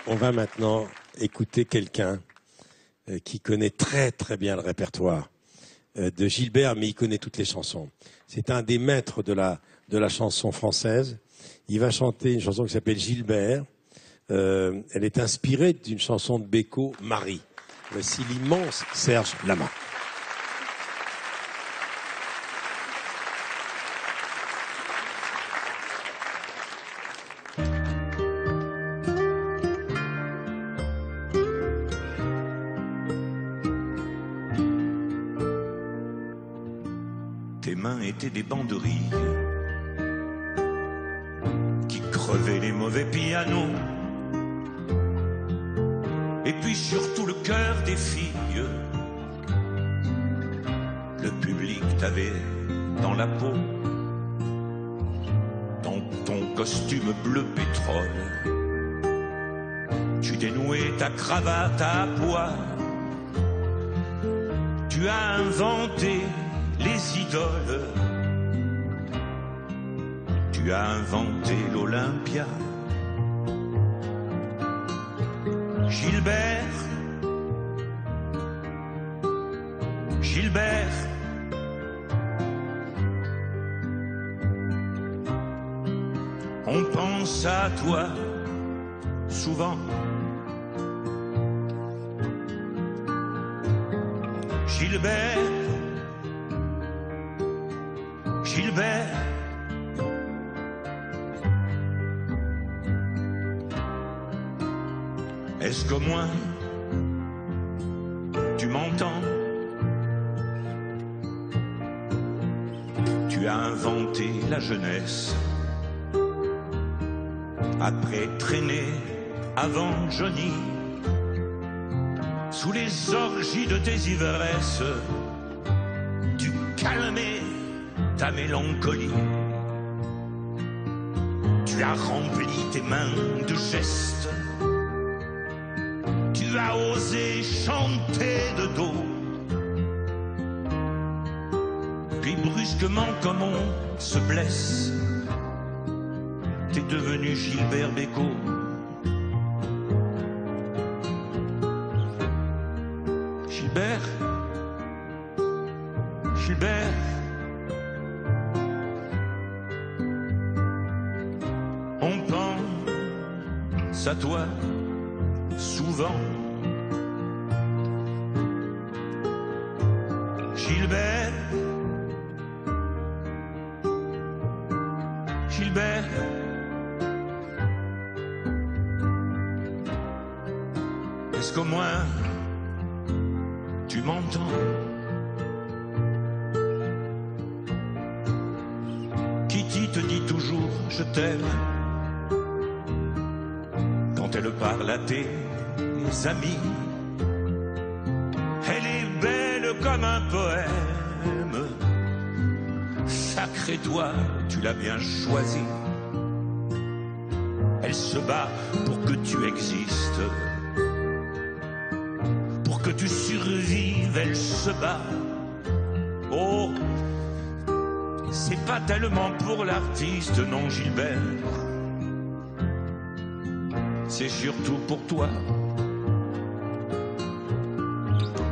On va maintenant écouter quelqu'un qui connaît très très bien le répertoire de Gilbert, mais il connaît toutes les chansons. C'est un des maîtres de la chanson française. Il va chanter une chanson qui s'appelle Gilbert. Elle est inspirée d'une chanson de Beko, Marie. Voici l'immense Serge Lama. Tes mains étaient des banderilles qui crevaient les mauvais pianos. Et puis surtout le cœur des filles. Le public t'avait dans la peau, dans ton costume bleu pétrole. Tu dénouais ta cravate à pois. Tu as inventé les idoles. Tu as inventé l'Olympia. Gilbert, Gilbert, on pense à toi souvent. Gilbert, Gilbert, est-ce qu'au moins tu m'entends? Tu as inventé la jeunesse, après traîner avant Johnny, sous les orgies de tes ivresses, tu calmais ta mélancolie. Tu as rempli tes mains de gestes. Tu as osé chanter de dos. Puis brusquement, comme on se blesse, t'es devenu Gilbert Bécaud. Gilbert, Gilbert, on pense à toi souvent. Gilbert, Gilbert, est-ce qu'au moins tu m'entends? Kitty te dit toujours je t'aime quand elle parle à tes amis. Elle est belle comme un poème. Sacré toi, tu l'as bien choisi. Elle se bat pour que tu existes, pour que tu survives. Elle se bat. Oh, c'est pas tellement pour l'artiste, non Gilbert. C'est surtout pour toi.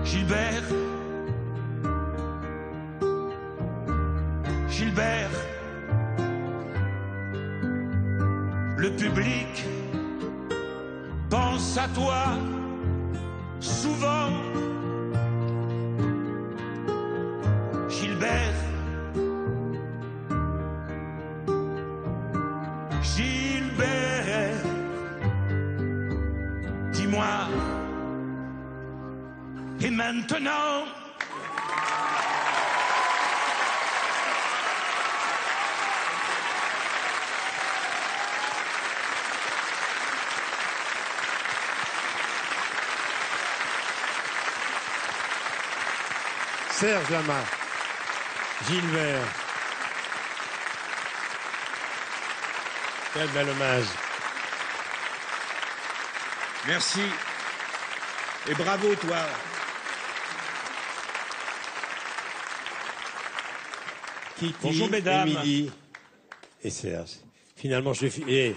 Gilbert, Gilbert, le public pense à toi souvent. Gilbert, Gilbert, dis-moi, et maintenant? Serge Lama, Gilbert. Quel bel hommage. Merci. Et bravo, toi. Kitty, Bonjour, mesdames. Émilie et Serge. Finalement, je vais...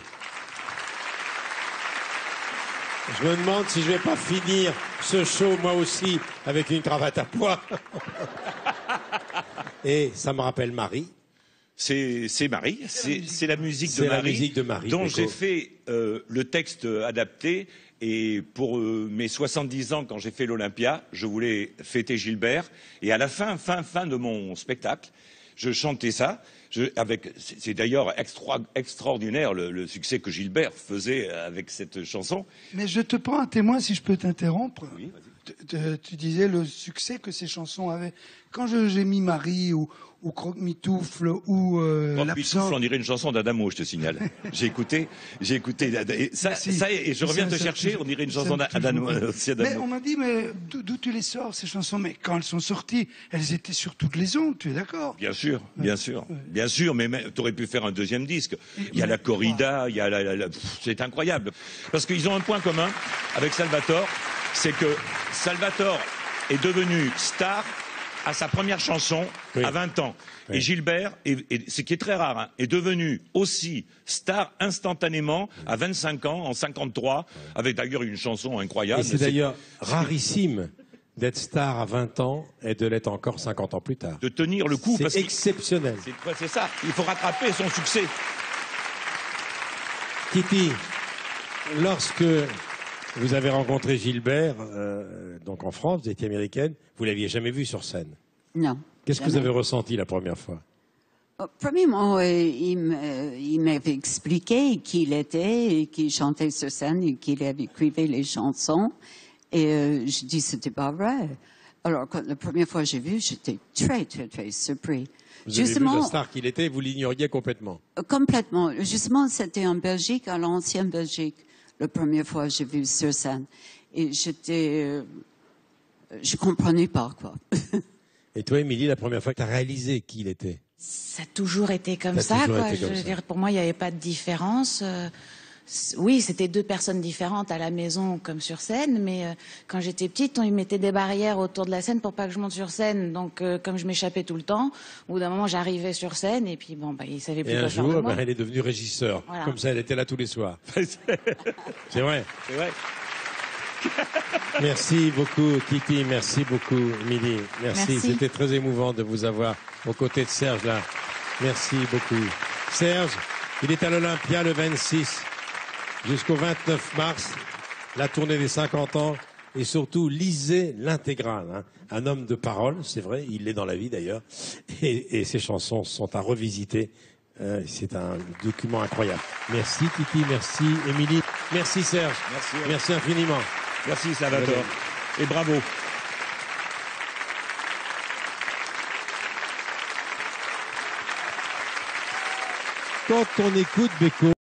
Je me demande si je vais pas finir ce show, moi aussi, avec une cravate à pois. Et ça me rappelle Marie. C'est Marie, c'est la musique de C'est la Marie, musique de Marie, dont Beko. j'ai fait le texte adapté. Et pour mes 70 ans, quand j'ai fait l'Olympia, je voulais fêter Gilbert. Et à la fin de mon spectacle, je chantais ça. C'est d'ailleurs extraordinaire le succès que Gilbert faisait avec cette chanson. Mais je te prends un témoin, si je peux t'interrompre. Oui, vas-y. Tu disais le succès que ces chansons avaient. Quand j'ai mis Marie ou Croque-Mitoufle ou L'absence, on dirait une chanson d'Adamo, je te signale. J'ai écouté. Et je reviens te chercher, on dirait une chanson d'Adamo. Mais on m'a dit, mais d'où tu les sors, ces chansons? Mais quand elles sont sorties, elles étaient sur toutes les ondes, tu es d'accord? Bien sûr, mais tu aurais pu faire un deuxième disque. Il y a la corrida, il y a c'est incroyable. Parce qu'ils ont un point commun avec Salvatore, c'est que Salvatore est devenu star à sa première chanson à 20 ans. Oui. Et Gilbert, ce qui est très rare, hein, est devenu aussi star instantanément à 25 ans, en 53, avec d'ailleurs une chanson incroyable. Et c'est d'ailleurs rarissime d'être star à 20 ans et de l'être encore 50 ans plus tard. De tenir le coup. C'est exceptionnel. C'est ça, il faut rattraper son succès. Kitty, lorsque vous avez rencontré Gilbert, donc en France, vous étiez américaine, vous l'aviez jamais vu sur scène? Non. Qu'est-ce que vous avez ressenti la première fois? Premièrement, il m'avait expliqué qui il était, et qu'il chantait sur scène, et qu'il écrivait les chansons. Et je dis c'était pas vrai. Alors, la première fois que j'ai vu, j'étais très, très, très surpris. Vous avez vu la star qu'il était, vous l'ignoriez complètement? Complètement. Justement, c'était en Belgique, à l'ancienne Belgique, la première fois que j'ai vu sur scène. Et je comprenais pas, quoi. Et toi, Émilie, la première fois que tu as réalisé qui il était? Ça a toujours été comme ça, quoi. Je veux dire, pour moi, il n'y avait pas de différence. Oui, c'était deux personnes différentes à la maison comme sur scène, mais quand j'étais petite, on mettait des barrières autour de la scène pour pas que je monte sur scène. Donc, comme je m'échappais tout le temps, au bout d'un moment, j'arrivais sur scène et puis bon, il savait plus quoi faire de moi. Et un jour, elle est devenue régisseur. Voilà. Comme ça, elle était là tous les soirs. C'est vrai. C'est vrai. Merci beaucoup, Kitty. Merci beaucoup, Émilie. Merci. C'était très émouvant de vous avoir aux côtés de Serge là. Merci beaucoup. Serge, il est à l'Olympia le 26 jusqu'au 29 mars, la tournée des 50 ans. Et surtout, lisez l'intégrale. Hein. Un homme de parole, c'est vrai, il l'est dans la vie d'ailleurs. Et ses chansons sont à revisiter. C'est un document incroyable. Merci Kitty, merci Émilie, merci Serge. Merci infiniment. Merci Salvatore. Et bravo. Quand on écoute Beko,